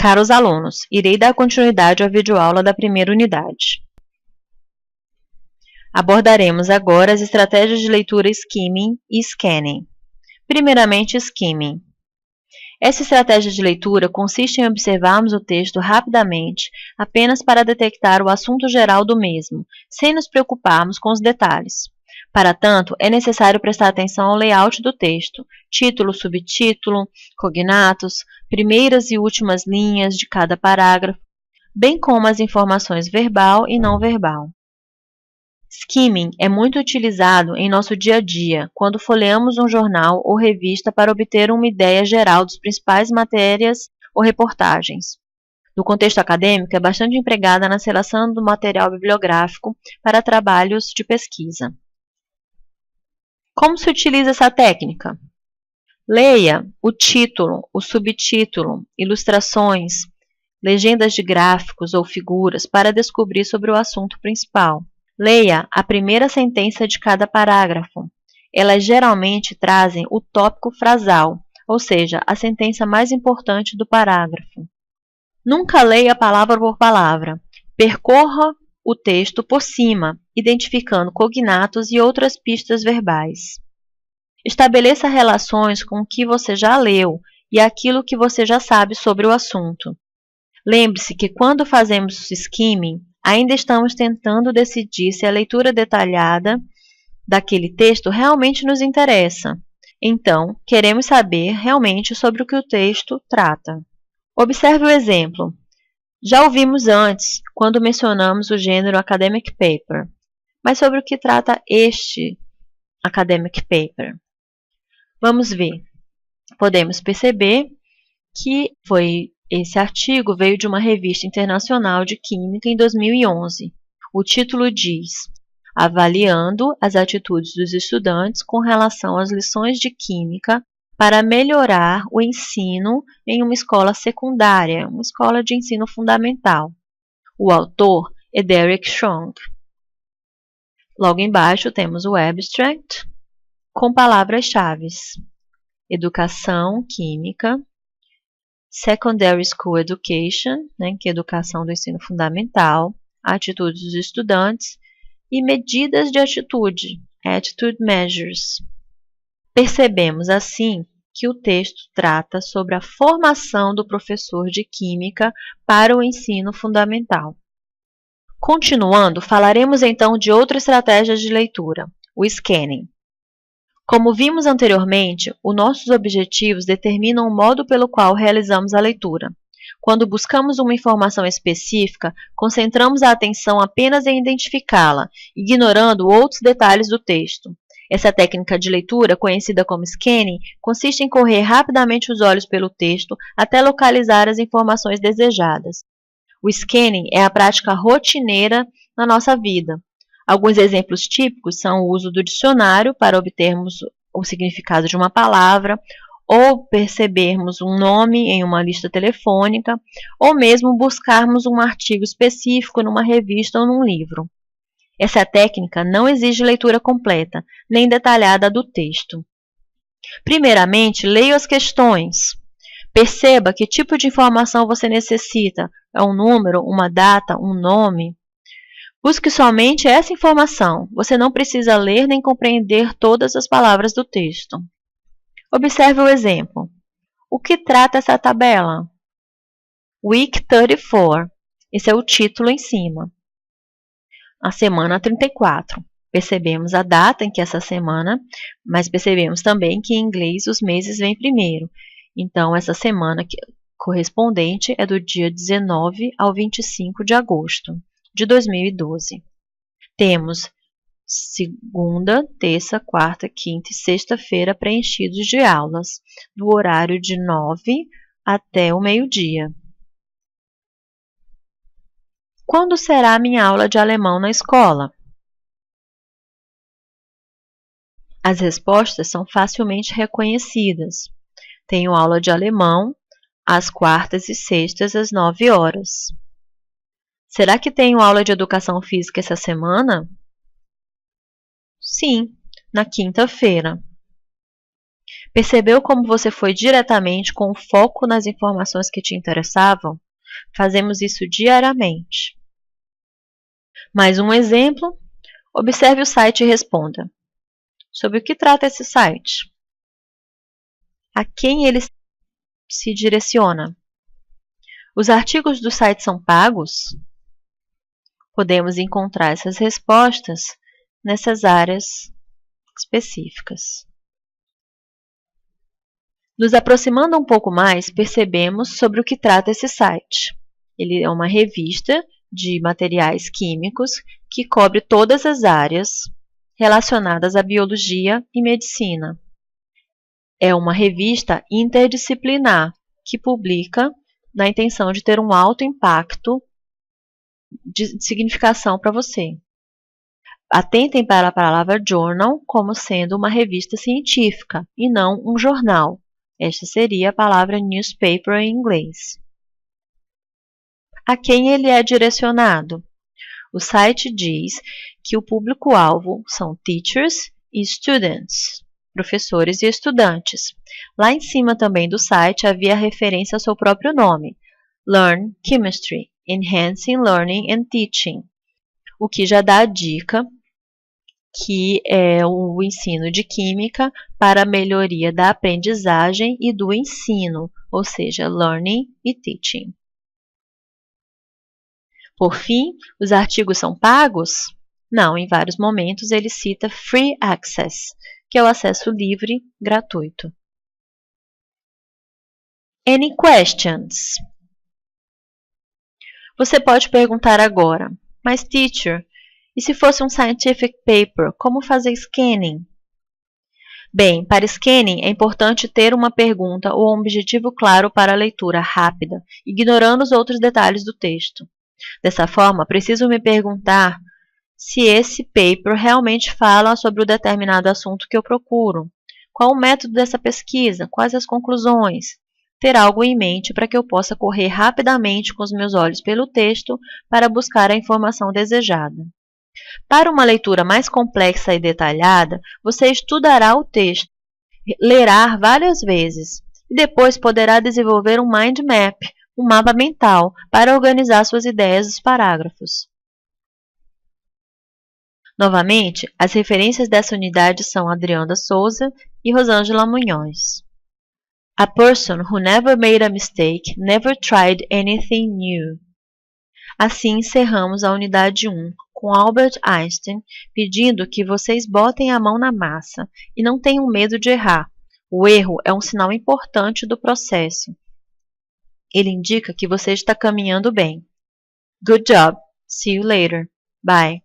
Caros alunos, irei dar continuidade à videoaula da primeira unidade. Abordaremos agora as estratégias de leitura skimming e scanning. Primeiramente, skimming. Essa estratégia de leitura consiste em observarmos o texto rapidamente, apenas para detectar o assunto geral do mesmo, sem nos preocuparmos com os detalhes. Para tanto, é necessário prestar atenção ao layout do texto, título, subtítulo, cognatos, primeiras e últimas linhas de cada parágrafo, bem como as informações verbal e não verbal. Skimming é muito utilizado em nosso dia a dia, quando folheamos um jornal ou revista para obter uma ideia geral das principais matérias ou reportagens. No contexto acadêmico, é bastante empregada na seleção do material bibliográfico para trabalhos de pesquisa. Como se utiliza essa técnica? Leia o título, o subtítulo, ilustrações, legendas de gráficos ou figuras para descobrir sobre o assunto principal. Leia a primeira sentença de cada parágrafo. Elas geralmente trazem o tópico frasal, ou seja, a sentença mais importante do parágrafo. Nunca leia palavra por palavra. Percorra o texto por cima, identificando cognatos e outras pistas verbais. Estabeleça relações com o que você já leu e aquilo que você já sabe sobre o assunto. Lembre-se que quando fazemos skimming, ainda estamos tentando decidir se a leitura detalhada daquele texto realmente nos interessa. Então, queremos saber realmente sobre o que o texto trata. Observe o exemplo. Já ouvimos antes, quando mencionamos o gênero academic paper. Mas sobre o que trata este academic paper? Vamos ver. Podemos perceber que esse artigo veio de uma revista internacional de química em 2011. O título diz: Avaliando as atitudes dos estudantes com relação às lições de química para melhorar o ensino em uma escola secundária, uma escola de ensino fundamental. O autor é Derek Strong. Logo embaixo temos o abstract com palavras-chave: educação, química, Secondary School Education, que é educação do ensino fundamental, atitudes dos estudantes e medidas de atitude, attitude measures. Percebemos assim que o texto trata sobre a formação do professor de química para o ensino fundamental. Continuando, falaremos então de outra estratégia de leitura, o scanning. Como vimos anteriormente, os nossos objetivos determinam o modo pelo qual realizamos a leitura. Quando buscamos uma informação específica, concentramos a atenção apenas em identificá-la, ignorando outros detalhes do texto. Essa técnica de leitura, conhecida como scanning, consiste em correr rapidamente os olhos pelo texto até localizar as informações desejadas. O scanning é a prática rotineira na nossa vida. Alguns exemplos típicos são o uso do dicionário para obtermos o significado de uma palavra, ou percebermos um nome em uma lista telefônica, ou mesmo buscarmos um artigo específico numa revista ou num livro. Essa técnica não exige leitura completa, nem detalhada do texto. Primeiramente, leia as questões. Perceba que tipo de informação você necessita. É um número, uma data, um nome? Busque somente essa informação. Você não precisa ler nem compreender todas as palavras do texto. Observe o exemplo. O que trata essa tabela? Week 34. Esse é o título em cima. A semana 34. Percebemos a data em que essa semana, mas percebemos também que em inglês os meses vêm primeiro. Então, essa semana correspondente é do dia 19 ao 25 de agosto de 2012. Temos segunda, terça, quarta, quinta e sexta-feira preenchidos de aulas, do horário de 9 até o meio-dia. Quando será a minha aula de alemão na escola? As respostas são facilmente reconhecidas. Tenho aula de alemão às quartas e sextas às 9 horas. Será que tenho aula de educação física essa semana? Sim, na quinta-feira. Percebeu como você foi diretamente com o foco nas informações que te interessavam? Fazemos isso diariamente. Mais um exemplo. Observe o site e responda. Sobre o que trata esse site? A quem ele se direciona? Os artigos do site são pagos? Podemos encontrar essas respostas nessas áreas específicas. Nos aproximando um pouco mais, percebemos sobre o que trata esse site. Ele é uma revista de materiais químicos que cobre todas as áreas relacionadas à biologia e medicina. É uma revista interdisciplinar que publica na intenção de ter um alto impacto de significação para você. Atentem para a palavra journal como sendo uma revista científica e não um jornal. Esta seria a palavra newspaper em inglês. A quem ele é direcionado? O site diz que o público-alvo são teachers e students, professores e estudantes. Lá em cima também do site havia referência ao seu próprio nome, Learn Chemistry, Enhancing Learning and Teaching, o que já dá a dica que é o ensino de química para a melhoria da aprendizagem e do ensino, ou seja, learning e teaching. Por fim, os artigos são pagos? Não, em vários momentos ele cita free access, que é o acesso livre, gratuito. Any questions? Você pode perguntar agora, mas teacher, e se fosse um scientific paper, como fazer scanning? Bem, para scanning é importante ter uma pergunta ou um objetivo claro para a leitura rápida, ignorando os outros detalhes do texto. Dessa forma, preciso me perguntar se esse paper realmente fala sobre o determinado assunto que eu procuro. Qual o método dessa pesquisa? Quais as conclusões? Ter algo em mente para que eu possa correr rapidamente com os meus olhos pelo texto para buscar a informação desejada. Para uma leitura mais complexa e detalhada, você estudará o texto, lerá várias vezes e depois poderá desenvolver um mind map, um mapa mental, para organizar suas ideias dos parágrafos. Novamente, as referências dessa unidade são Adriana Souza e Rosângela Munhoz. A person who never made a mistake never tried anything new. Assim encerramos a unidade 1 com Albert Einstein pedindo que vocês botem a mão na massa e não tenham medo de errar. O erro é um sinal importante do processo. Ele indica que você está caminhando bem. Good job. See you later. Bye.